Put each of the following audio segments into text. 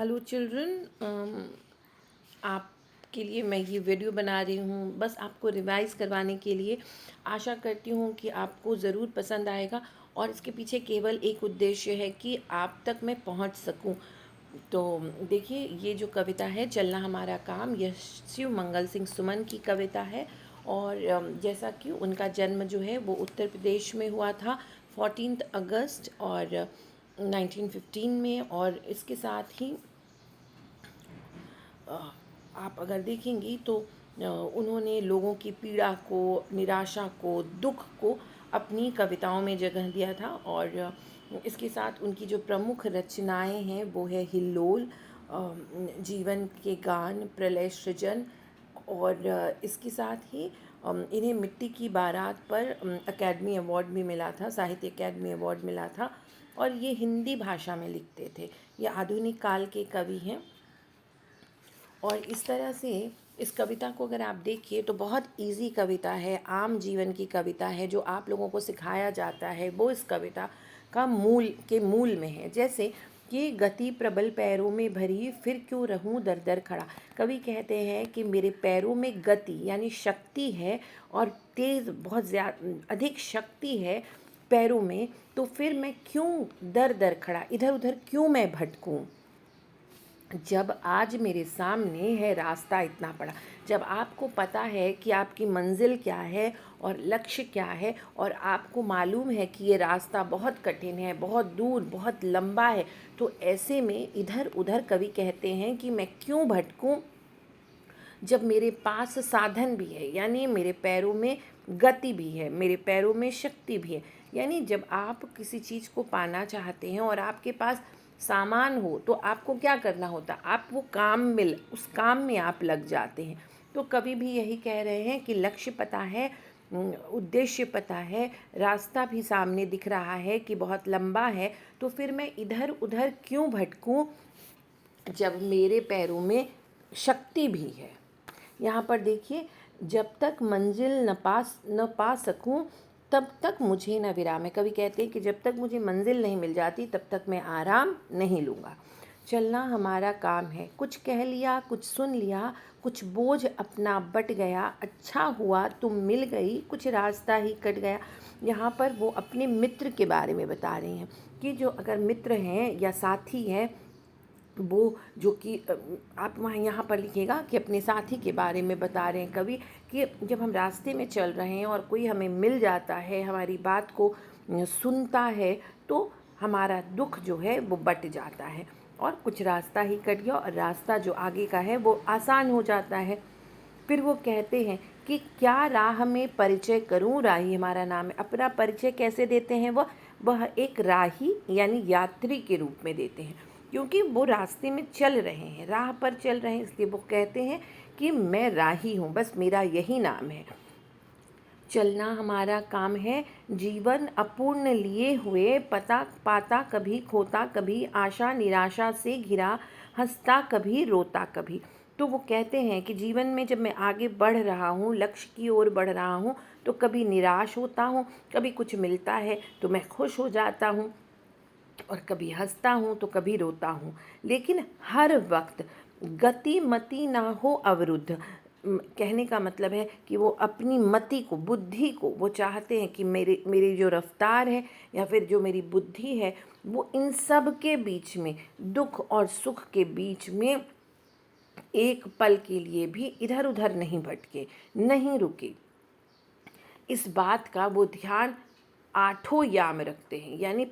Hello children, आपके लिए मैं ये वीडियो बना रही हूँ बस आपको रिवाइज़ करवाने के लिए। आशा करती हूँ कि आपको ज़रूर पसंद आएगा और इसके पीछे केवल एक उद्देश्य है कि आप तक मैं पहुँच सकूँ। तो देखिए, ये जो कविता है चलना हमारा काम, यह शिव मंगल सिंह सुमन की कविता है। और जैसा कि उनका जन्म जो है वो उत्तर प्रदेश में हुआ था 14 अगस्त और 1915 में। और इसके साथ ही आप अगर देखेंगी तो उन्होंने लोगों की पीड़ा को, निराशा को, दुख को अपनी कविताओं में जगह दिया था। और इसके साथ उनकी जो प्रमुख रचनाएं हैं वो है हिल्लोल, जीवन के गान, प्रलय सृजन। और इसके साथ ही इन्हें मिट्टी की बारात पर अकेडमी अवार्ड भी मिला था, साहित्य अकेडमी अवार्ड मिला था। और ये हिंदी भाषा में लिखते थे। ये आधुनिक काल के कवि हैं। और इस तरह से इस कविता को अगर आप देखिए तो बहुत इजी कविता है, आम जीवन की कविता है। जो आप लोगों को सिखाया जाता है वो इस कविता का मूल में है। जैसे कि गति प्रबल पैरों में भरी, फिर क्यों रहूं दर दर खड़ा। कवि कहते हैं कि मेरे पैरों में गति यानी शक्ति है और तेज़, बहुत ज़्यादा अधिक शक्ति है पैरों में, तो फिर मैं क्यों दर दर खड़ा, इधर उधर क्यों मैं भटकूं, जब आज मेरे सामने है रास्ता इतना बड़ा। जब आपको पता है कि आपकी मंजिल क्या है और लक्ष्य क्या है, और आपको मालूम है कि ये रास्ता बहुत कठिन है, बहुत दूर, बहुत लंबा है, तो ऐसे में इधर उधर कवि कहते हैं कि मैं क्यों भटकूं, जब मेरे पास साधन भी है, यानी मेरे पैरों में गति भी है, मेरे पैरों में शक्ति भी है। यानी जब आप किसी चीज़ को पाना चाहते हैं और आपके पास सामान हो तो आपको क्या करना होता, आप वो उस काम में आप लग जाते हैं। तो कभी भी यही कह रहे हैं कि लक्ष्य पता है, उद्देश्य पता है, रास्ता भी सामने दिख रहा है कि बहुत लंबा है, तो फिर मैं इधर उधर क्यों भटकूं जब मेरे पैरों में शक्ति भी है। यहाँ पर देखिए, जब तक मंजिल न पा सकूं तब तक मुझे न विराम है। कवि कहते हैं कि जब तक मुझे मंजिल नहीं मिल जाती तब तक मैं आराम नहीं लूँगा। चलना हमारा काम है, कुछ कह लिया, कुछ सुन लिया, कुछ बोझ अपना बट गया, अच्छा हुआ तुम मिल गई, कुछ रास्ता ही कट गया। यहाँ पर वो अपने मित्र के बारे में बता रहे हैं कि जो अगर मित्र हैं या साथी हैं, वो जो कि आप वहाँ यहाँ पर लिखिएगा कि अपने साथी के बारे में बता रहे हैं कवि, कि जब हम रास्ते में चल रहे हैं और कोई हमें मिल जाता है, हमारी बात को सुनता है, तो हमारा दुख जो है वो बट जाता है और कुछ रास्ता ही कट गया और रास्ता जो आगे का है वो आसान हो जाता है। फिर वो कहते हैं कि क्या राह में परिचय करूं, राही हमारा नाम है। अपना परिचय कैसे देते हैं, वह एक राही यानी यात्री के रूप में देते हैं, क्योंकि वो रास्ते में चल रहे हैं, राह पर चल रहे हैं, इसलिए वो कहते हैं कि मैं राही हूँ, बस मेरा यही नाम है। चलना हमारा काम है, जीवन अपूर्ण लिए हुए, पता पाता कभी खोता कभी, आशा निराशा से घिरा, हंसता कभी रोता कभी। तो वो कहते हैं कि जीवन में जब मैं आगे बढ़ रहा हूँ, लक्ष्य की ओर बढ़ रहा हूँ, तो कभी निराश होता हूँ, कभी कुछ मिलता है तो मैं खुश हो जाता हूँ, और कभी हंसता हूँ तो कभी रोता हूँ, लेकिन हर वक्त गति मति ना हो अवरुद्ध। कहने का मतलब है कि वो अपनी मति को, बुद्धि को, वो चाहते हैं कि मेरी जो रफ्तार है या फिर जो मेरी बुद्धि है, वो इन सब के बीच में, दुख और सुख के बीच में एक पल के लिए भी इधर उधर नहीं भटके, नहीं रुके। इस बात का वो ध्यान आठों याम रखते हैं, यानी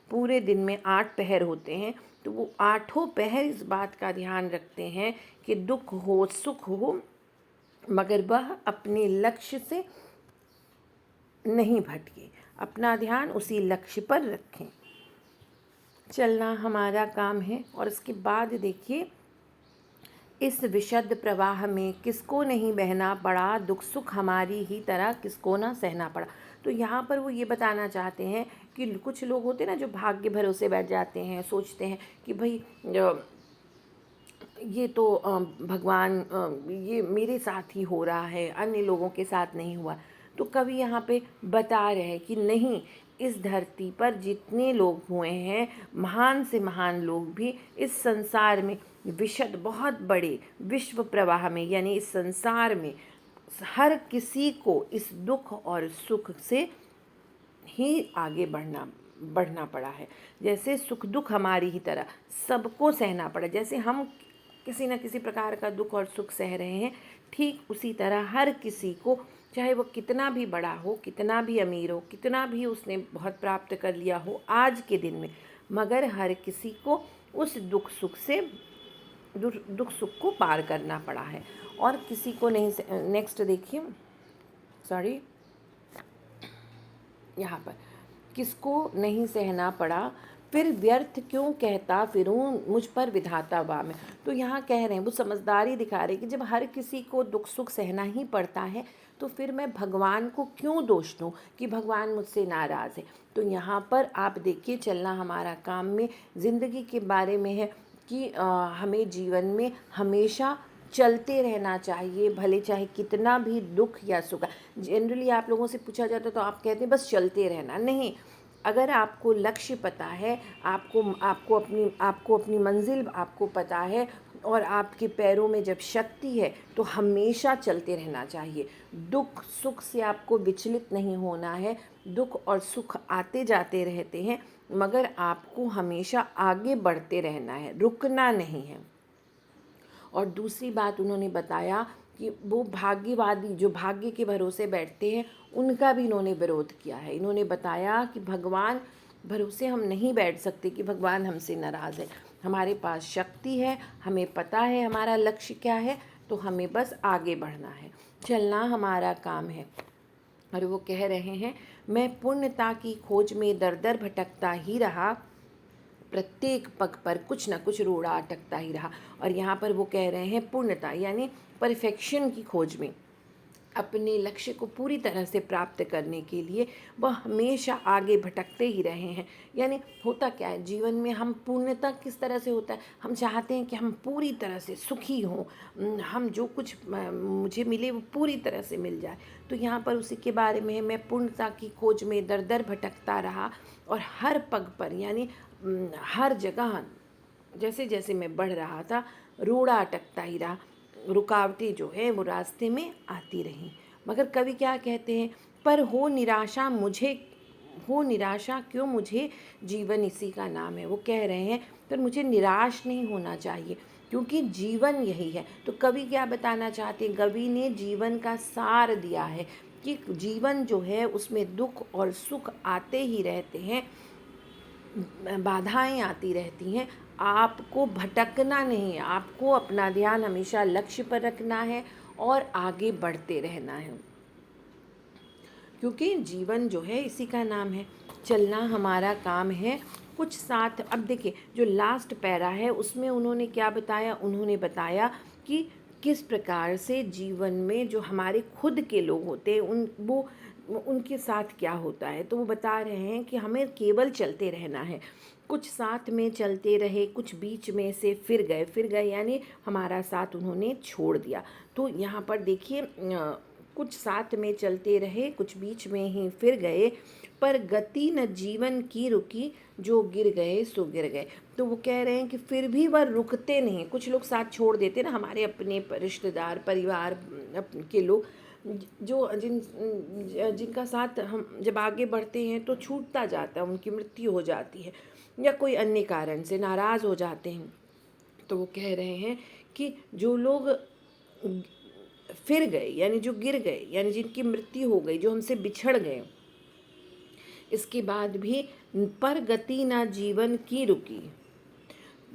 पूरे दिन में 8 पहर होते हैं, तो वो आठों पहर इस बात का ध्यान रखते हैं कि दुख हो सुख हो, मगर वह अपने लक्ष्य से नहीं भटके, अपना ध्यान उसी लक्ष्य पर रखें। चलना हमारा काम है। और इसके बाद देखिए, इस विशद प्रवाह में किसको नहीं बहना पड़ा, दुख सुख हमारी ही तरह किसको ना सहना पड़ा। तो यहाँ पर वो ये बताना चाहते हैं कि कुछ लोग होते हैं ना जो भाग्य भरोसे बैठ जाते हैं, सोचते हैं कि भाई ये तो भगवान, ये मेरे साथ ही हो रहा है, अन्य लोगों के साथ नहीं हुआ। तो कवि यहाँ पे बता रहे हैं कि नहीं, इस धरती पर जितने लोग हुए हैं, महान से महान लोग भी इस संसार में विशद बहुत बड़े विश्व प्रवाह में, यानी इस संसार में हर किसी को इस दुख और सुख से ही आगे बढ़ना पड़ा है। जैसे सुख दुख हमारी ही तरह सबको सहना पड़ा, जैसे हम किसी न किसी प्रकार का दुख और सुख सह रहे हैं, ठीक उसी तरह हर किसी को, चाहे वो कितना भी बड़ा हो, कितना भी अमीर हो, कितना भी उसने बहुत प्राप्त कर लिया हो आज के दिन में, मगर हर किसी को उस दुख सुख को पार करना पड़ा है और किसी को नहीं। नेक्स्ट देखिए, सॉरी, यहाँ पर किसको नहीं सहना पड़ा, फिर व्यर्थ क्यों कहता फिरूं मुझ पर विधाता वाम। तो यहाँ कह रहे हैं, वो समझदारी दिखा रहे हैं कि जब हर किसी को दुख सुख सहना ही पड़ता है तो फिर मैं भगवान को क्यों दोष दूँ कि भगवान मुझसे नाराज़ है। तो यहाँ पर आप देखिए, चलना हमारा काम में ज़िंदगी के बारे में है कि हमें जीवन में हमेशा चलते रहना चाहिए, भले चाहे कितना भी दुख या सुख। जनरली आप लोगों से पूछा जाता तो आप कहते हैं बस चलते रहना, नहीं। अगर आपको लक्ष्य पता है, आपको अपनी मंजिल आपको पता है और आपके पैरों में जब शक्ति है तो हमेशा चलते रहना चाहिए। दुख सुख से आपको विचलित नहीं होना है। दुख और सुख आते जाते रहते हैं, मगर आपको हमेशा आगे बढ़ते रहना है, रुकना नहीं है। और दूसरी बात उन्होंने बताया कि वो भाग्यवादी जो भाग्य के भरोसे बैठते हैं उनका भी इन्होंने विरोध किया है। इन्होंने बताया कि भगवान भरोसे हम नहीं बैठ सकते कि भगवान हमसे नाराज़ है। हमारे पास शक्ति है, हमें पता है हमारा लक्ष्य क्या है, तो हमें बस आगे बढ़ना है, चलना हमारा काम है। और वो कह रहे हैं, मैं पूर्णता की खोज में दर दर भटकता ही रहा, प्रत्येक पग पर कुछ न कुछ रोड़ा अटकता ही रहा। और यहाँ पर वो कह रहे हैं पूर्णता यानी परफेक्शन की खोज में, अपने लक्ष्य को पूरी तरह से प्राप्त करने के लिए वह हमेशा आगे भटकते ही रहे हैं। यानी होता क्या है जीवन में, हम पूर्णता किस तरह से होता है, हम चाहते हैं कि हम पूरी तरह से सुखी हों, हम जो कुछ मुझे मिले वो पूरी तरह से मिल जाए। तो यहाँ पर उसी के बारे में है, मैं पूर्णता की खोज में दर दर भटकता रहा और हर पग पर यानी हर जगह जैसे जैसे मैं बढ़ रहा था रोड़ा अटकता ही रहा, रुकावटें जो है वो रास्ते में आती रहीं। मगर कवि क्या कहते हैं, पर हो निराशा क्यों मुझे, जीवन इसी का नाम है। वो कह रहे हैं पर मुझे निराश नहीं होना चाहिए क्योंकि जीवन यही है। तो कवि क्या बताना चाहते हैं, कवि ने जीवन का सार दिया है कि जीवन जो है उसमें दुख और सुख आते ही रहते हैं, बाधाएं आती रहती हैं। आपको भटकना नहीं है, आपको अपना ध्यान हमेशा लक्ष्य पर रखना है और आगे बढ़ते रहना है, क्योंकि जीवन जो है इसी का नाम है, चलना हमारा काम है। कुछ साथ अब देखिए जो लास्ट पैरा है उसमें उन्होंने क्या बताया, उन्होंने बताया कि किस प्रकार से जीवन में जो हमारे खुद के लोग होते हैं उनके साथ क्या होता है। तो वो बता रहे हैं कि हमें केवल चलते रहना है। कुछ साथ में चलते रहे, कुछ बीच में से फिर गए यानी हमारा साथ उन्होंने छोड़ दिया। तो यहाँ पर देखिए कुछ साथ में चलते रहे, कुछ बीच में ही फिर गए, पर गति न जीवन की रुकी, जो गिर गए सो गिर गए। तो वो कह रहे हैं कि फिर भी वह रुकते नहीं। कुछ लोग साथ छोड़ देते ना, हमारे अपने रिश्तेदार परिवार के लोग जो जिनका साथ हम जब आगे बढ़ते हैं तो छूटता जाता है, उनकी मृत्यु हो जाती है या कोई अन्य कारण से नाराज़ हो जाते हैं। तो वो कह रहे हैं कि जो लोग फिर गए यानी जो गिर गए यानी जिनकी मृत्यु हो गई, जो हमसे बिछड़ गए, इसके बाद भी पर गति ना जीवन की रुकी,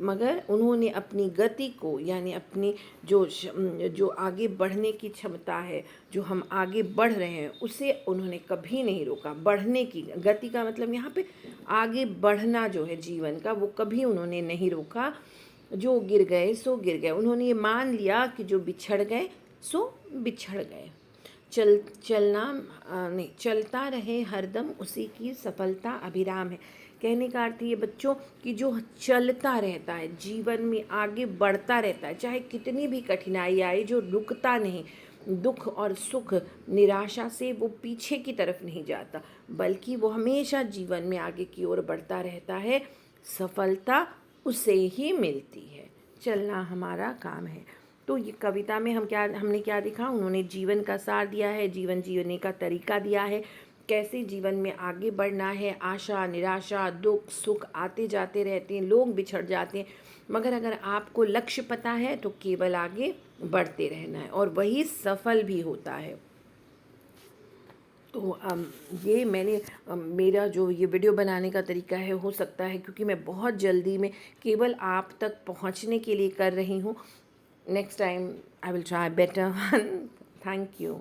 मगर उन्होंने अपनी गति को यानी अपनी जो आगे बढ़ने की क्षमता है, जो हम आगे बढ़ रहे हैं, उसे उन्होंने कभी नहीं रोका। बढ़ने की गति का मतलब यहाँ पे आगे बढ़ना जो है जीवन का, वो कभी उन्होंने नहीं रोका। जो गिर गए सो गिर गए, उन्होंने ये मान लिया कि जो बिछड़ गए सो बिछड़ गए। चलता रहे हरदम उसी की सफलता अभिराम है। कहने का अर्थ ये बच्चों कि जो चलता रहता है जीवन में, आगे बढ़ता रहता है, चाहे कितनी भी कठिनाई आए, जो रुकता नहीं, दुख और सुख, निराशा से वो पीछे की तरफ नहीं जाता, बल्कि वो हमेशा जीवन में आगे की ओर बढ़ता रहता है। सफलता उसे ही मिलती है, चलना हमारा काम है। तो ये कविता में हमने क्या देखा, उन्होंने जीवन का सार दिया है, जीवन जीने का तरीका दिया है, कैसे जीवन में आगे बढ़ना है। आशा, निराशा, दुख, सुख आते जाते रहते हैं, लोग बिछड़ जाते हैं, मगर अगर आपको लक्ष्य पता है तो केवल आगे बढ़ते रहना है, और वही सफल भी होता है। तो ये मेरा जो ये वीडियो बनाने का तरीका है, हो सकता है क्योंकि मैं बहुत जल्दी में केवल आप तक पहुंचने के लिए कर रही हूँ। Next time I will try better one. Thank you.